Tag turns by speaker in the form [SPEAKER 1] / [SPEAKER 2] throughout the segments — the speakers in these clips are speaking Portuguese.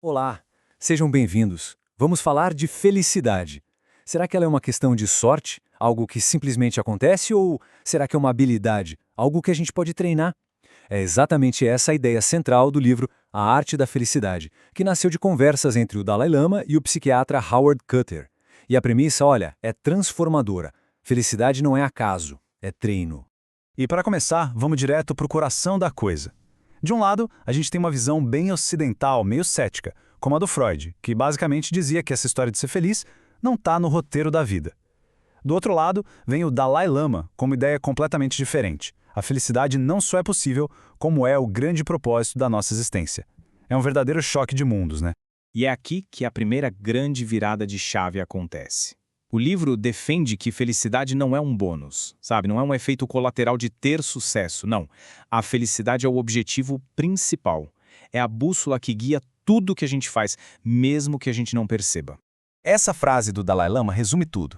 [SPEAKER 1] Olá, sejam bem-vindos. Vamos falar de felicidade. Será que ela é uma questão de sorte, algo que simplesmente acontece, ou será que é uma habilidade, algo que a gente pode treinar? É exatamente essa a ideia central do livro A Arte da Felicidade, que nasceu de conversas entre o Dalai Lama e o psiquiatra Howard Cutter. E a premissa, olha, é transformadora. Felicidade não é acaso, é treino.
[SPEAKER 2] E para começar, vamos direto para o coração da coisa. De um lado, a gente tem uma visão bem ocidental, meio cética, como a do Freud, que basicamente dizia que essa história de ser feliz não está no roteiro da vida. Do outro lado, vem o Dalai Lama, com uma ideia completamente diferente. A felicidade não só é possível, como é o grande propósito da nossa existência. É um verdadeiro choque de mundos, né?
[SPEAKER 3] E é aqui que a primeira grande virada de chave acontece. O livro defende que felicidade não é um bônus, sabe? Não é um efeito colateral de ter sucesso, não. A felicidade é o objetivo principal. É a bússola que guia tudo que a gente faz, mesmo que a gente não perceba.
[SPEAKER 2] Essa frase do Dalai Lama resume tudo.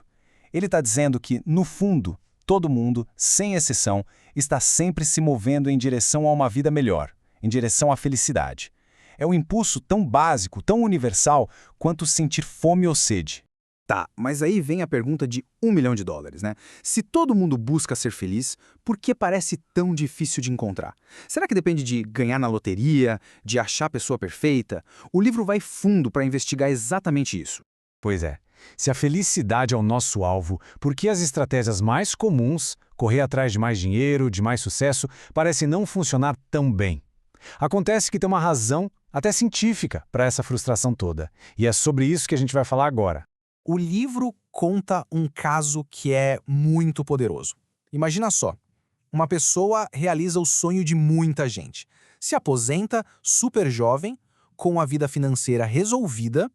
[SPEAKER 2] Ele está dizendo que, no fundo, todo mundo, sem exceção, está sempre se movendo em direção a uma vida melhor, em direção à felicidade. É um impulso tão básico, tão universal, quanto sentir fome ou sede.
[SPEAKER 4] Tá, mas aí vem a pergunta de US$ 1 milhão, né? Se todo mundo busca ser feliz, por que parece tão difícil de encontrar? Será que depende de ganhar na loteria, de achar a pessoa perfeita? O livro vai fundo para investigar exatamente isso.
[SPEAKER 2] Pois é. Se a felicidade é o nosso alvo, por que as estratégias mais comuns, correr atrás de mais dinheiro, de mais sucesso, parecem não funcionar tão bem? Acontece que tem uma razão, até científica, para essa frustração toda. E é sobre isso que a gente vai falar agora.
[SPEAKER 4] O livro conta um caso que é muito poderoso. Imagina só, uma pessoa realiza o sonho de muita gente. Se aposenta super jovem, com a vida financeira resolvida,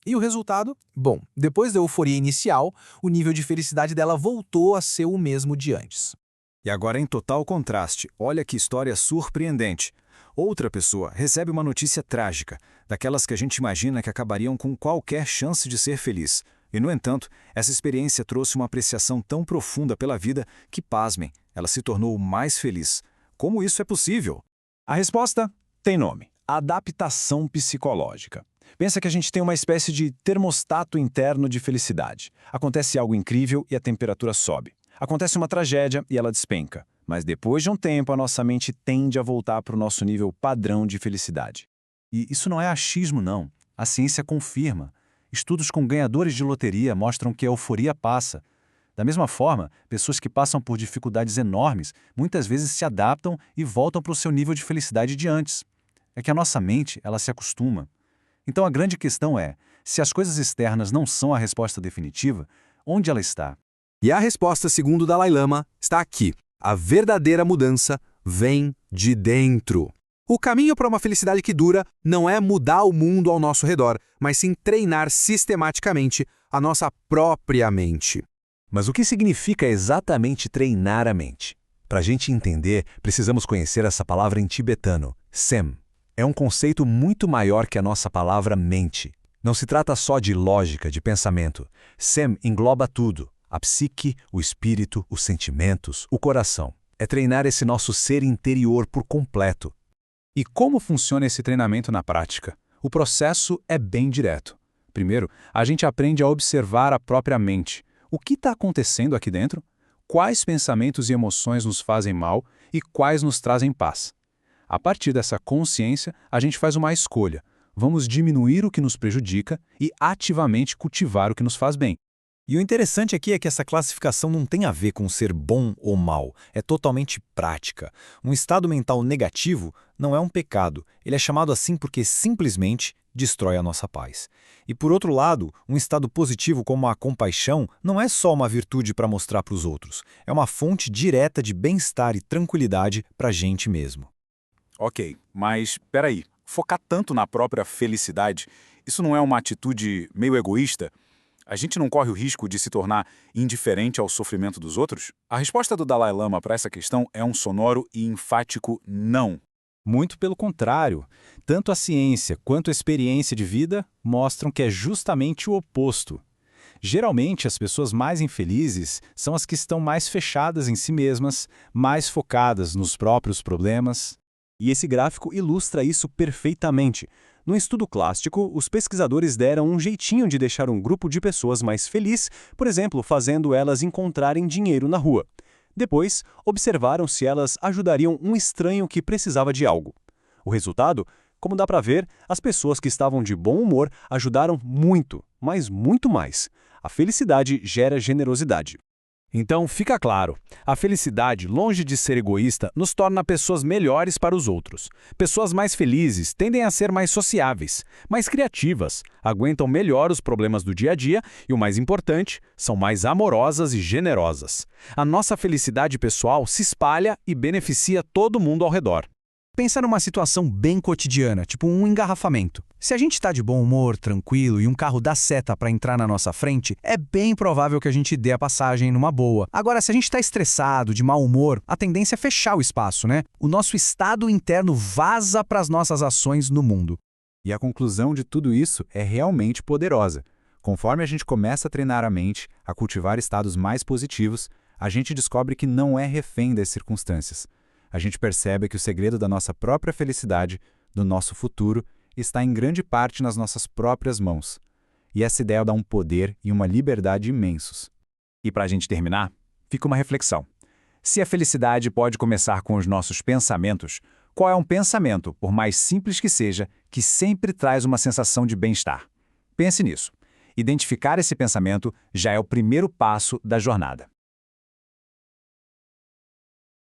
[SPEAKER 4] e o resultado? Bom, depois da euforia inicial, o nível de felicidade dela voltou a ser o mesmo de antes.
[SPEAKER 2] E agora, em total contraste, olha que história surpreendente. Outra pessoa recebe uma notícia trágica, daquelas que a gente imagina que acabariam com qualquer chance de ser feliz. E, no entanto, essa experiência trouxe uma apreciação tão profunda pela vida que, pasmem, ela se tornou mais feliz. Como isso é possível?
[SPEAKER 3] A resposta tem nome: adaptação psicológica. Pensa que a gente tem uma espécie de termostato interno de felicidade. Acontece algo incrível e a temperatura sobe. Acontece uma tragédia e ela despenca. Mas depois de um tempo, a nossa mente tende a voltar para o nosso nível padrão de felicidade.
[SPEAKER 2] E isso não é achismo, não. A ciência confirma. Estudos com ganhadores de loteria mostram que a euforia passa. Da mesma forma, pessoas que passam por dificuldades enormes muitas vezes se adaptam e voltam para o seu nível de felicidade de antes. É que a nossa mente, ela se acostuma. Então a grande questão é, se as coisas externas não são a resposta definitiva, onde ela está?
[SPEAKER 4] E a resposta, segundo o Dalai Lama, está aqui. A verdadeira mudança vem de dentro. O caminho para uma felicidade que dura não é mudar o mundo ao nosso redor, mas sim treinar sistematicamente a nossa própria mente.
[SPEAKER 2] Mas o que significa exatamente treinar a mente? Para a gente entender, precisamos conhecer essa palavra em tibetano, sem. É um conceito muito maior que a nossa palavra mente. Não se trata só de lógica, de pensamento. Sem engloba tudo. A psique, o espírito, os sentimentos, o coração. É treinar esse nosso ser interior por completo.
[SPEAKER 3] E como funciona esse treinamento na prática? O processo é bem direto. Primeiro, a gente aprende a observar a própria mente. O que está acontecendo aqui dentro? Quais pensamentos e emoções nos fazem mal e quais nos trazem paz? A partir dessa consciência, a gente faz uma escolha. Vamos diminuir o que nos prejudica e ativamente cultivar o que nos faz bem.
[SPEAKER 1] E o interessante aqui é que essa classificação não tem a ver com ser bom ou mal, é totalmente prática. Um estado mental negativo não é um pecado, ele é chamado assim porque simplesmente destrói a nossa paz. E por outro lado, um estado positivo como a compaixão não é só uma virtude para mostrar para os outros, é uma fonte direta de bem-estar e tranquilidade para a gente mesmo.
[SPEAKER 5] Ok, mas peraí, focar tanto na própria felicidade, isso não é uma atitude meio egoísta? A gente não corre o risco de se tornar indiferente ao sofrimento dos outros? A resposta do Dalai Lama para essa questão é um sonoro e enfático não.
[SPEAKER 3] Muito pelo contrário, tanto a ciência quanto a experiência de vida mostram que é justamente o oposto. Geralmente, as pessoas mais infelizes são as que estão mais fechadas em si mesmas, mais focadas nos próprios problemas. E esse gráfico ilustra isso perfeitamente.
[SPEAKER 2] No estudo clássico, os pesquisadores deram um jeitinho de deixar um grupo de pessoas mais feliz, por exemplo, fazendo elas encontrarem dinheiro na rua. Depois, observaram se elas ajudariam um estranho que precisava de algo. O resultado? Como dá para ver, as pessoas que estavam de bom humor ajudaram muito, mas muito mais. A felicidade gera generosidade.
[SPEAKER 3] Então, fica claro, a felicidade, longe de ser egoísta, nos torna pessoas melhores para os outros. Pessoas mais felizes tendem a ser mais sociáveis, mais criativas, aguentam melhor os problemas do dia a dia e, o mais importante, são mais amorosas e generosas. A nossa felicidade pessoal se espalha e beneficia todo mundo ao redor.
[SPEAKER 2] Pensa numa situação bem cotidiana, tipo um engarrafamento. Se a gente está de bom humor, tranquilo e um carro dá seta para entrar na nossa frente, é bem provável que a gente dê a passagem numa boa. Agora, se a gente está estressado, de mau humor, a tendência é fechar o espaço, né? O nosso estado interno vaza para as nossas ações no mundo.
[SPEAKER 5] E a conclusão de tudo isso é realmente poderosa. Conforme a gente começa a treinar a mente, a cultivar estados mais positivos, a gente descobre que não é refém das circunstâncias. A gente percebe que o segredo da nossa própria felicidade, do nosso futuro, está em grande parte nas nossas próprias mãos. E essa ideia dá um poder e uma liberdade imensos. E para a gente terminar, fica uma reflexão. Se a felicidade pode começar com os nossos pensamentos, qual é um pensamento, por mais simples que seja, que sempre traz uma sensação de bem-estar? Pense nisso. Identificar esse pensamento já é o primeiro passo da jornada.